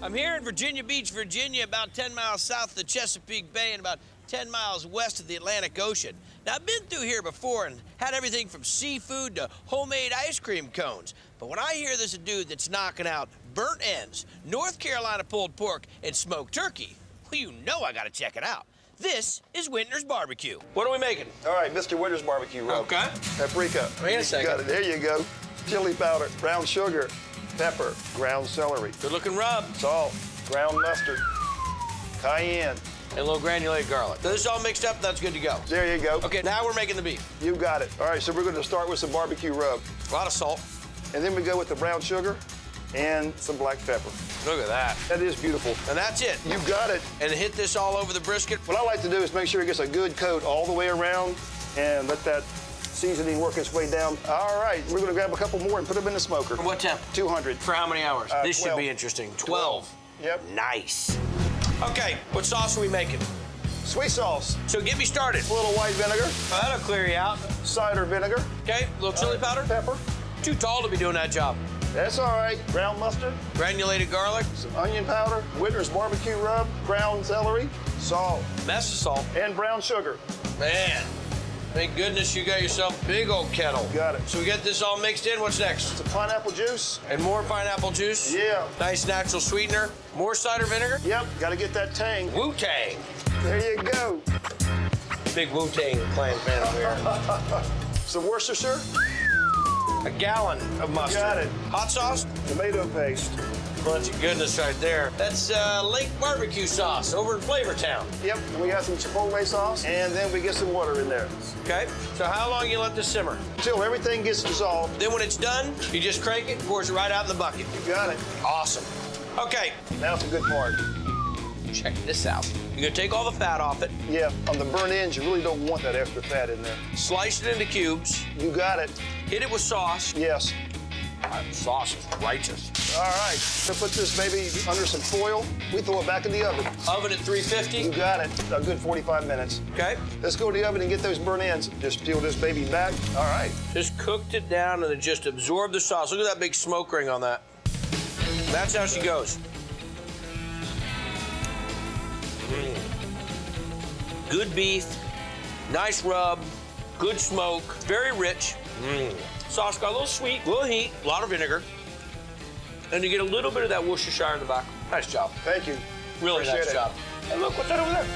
I'm here in Virginia Beach, Virginia, about 10 miles south of the Chesapeake Bay and about 10 miles west of the Atlantic Ocean. Now, I've been through here before and had everything from seafood to homemade ice cream cones. But when I hear there's a dude that's knocking out burnt ends, North Carolina pulled pork, and smoked turkey, well, you know I gotta check it out. This is Whitner's Barbecue. What are we making? All right, Mr. Whitner's Barbecue rub. Okay. Paprika. Wait a second. Got it. There you go. Chili powder, brown sugar, pepper, ground celery. Good looking rub. Salt, ground mustard, cayenne. And a little granulated garlic. So this is all mixed up, that's good to go. There you go. Okay, now we're making the beef. You got it. All right, so we're going to start with some barbecue rub. A lot of salt. And then we go with the brown sugar and some black pepper. Look at that. That is beautiful. And that's it. You got it. And hit this all over the brisket. What I like to do is make sure it gets a good coat all the way around and let that seasoning work its way down. All right, we're going to grab a couple more and put them in the smoker. What temp? 200. For how many hours? This 12. should be interesting. 12. Yep. Nice. Okay, what sauce are we making? Sweet sauce. So get me started. A little white vinegar. Oh, that'll clear you out. Cider vinegar. Okay, a little chili powder. Pepper. Too tall to be doing that job. That's all right. Ground mustard. Granulated garlic. Some onion powder. Whitner's barbecue rub. Ground celery. Salt. That's the salt. And brown sugar. Man, thank goodness you got yourself a big old kettle. Got it. So we get this all mixed in, what's next? Some pineapple juice. And more pineapple juice? Yeah. Nice natural sweetener. More cider vinegar? Yep, got to get that tang. Wu-Tang. There you go. Big Wu-Tang clan fan over here. Some Worcestershire. A gallon of mustard. Got it. Hot sauce? Tomato paste. Bunch of goodness right there. That's Lake barbecue sauce over in Flavortown. Yep, and we got some chipotle sauce, and then we get some water in there. Okay, so how long you let this simmer? Until everything gets dissolved. Then when it's done, you just crank it, pours it right out in the bucket. You got it. Awesome. Okay. Now it's a good part. Check this out. You're gonna take all the fat off it. Yeah, on the burnt ends, you really don't want that extra fat in there. Slice it into cubes. You got it. Hit it with sauce. Yes. That sauce is righteous. All right, so put this baby under some foil. We throw it back in the oven. Oven at 350. You got it. A good 45 minutes. Okay. Let's go to the oven and get those burnt ends. Just peel this baby back. All right. Just cooked it down and then just absorbed the sauce. Look at that big smoke ring on that. That's how she goes. Good beef, nice rub, good smoke, very rich. Sauce got a little sweet, a little heat, a lot of vinegar. And you get a little bit of that Worcestershire in the back. Nice job. Thank you. Really Appreciate nice it. job. And look, what's that over there?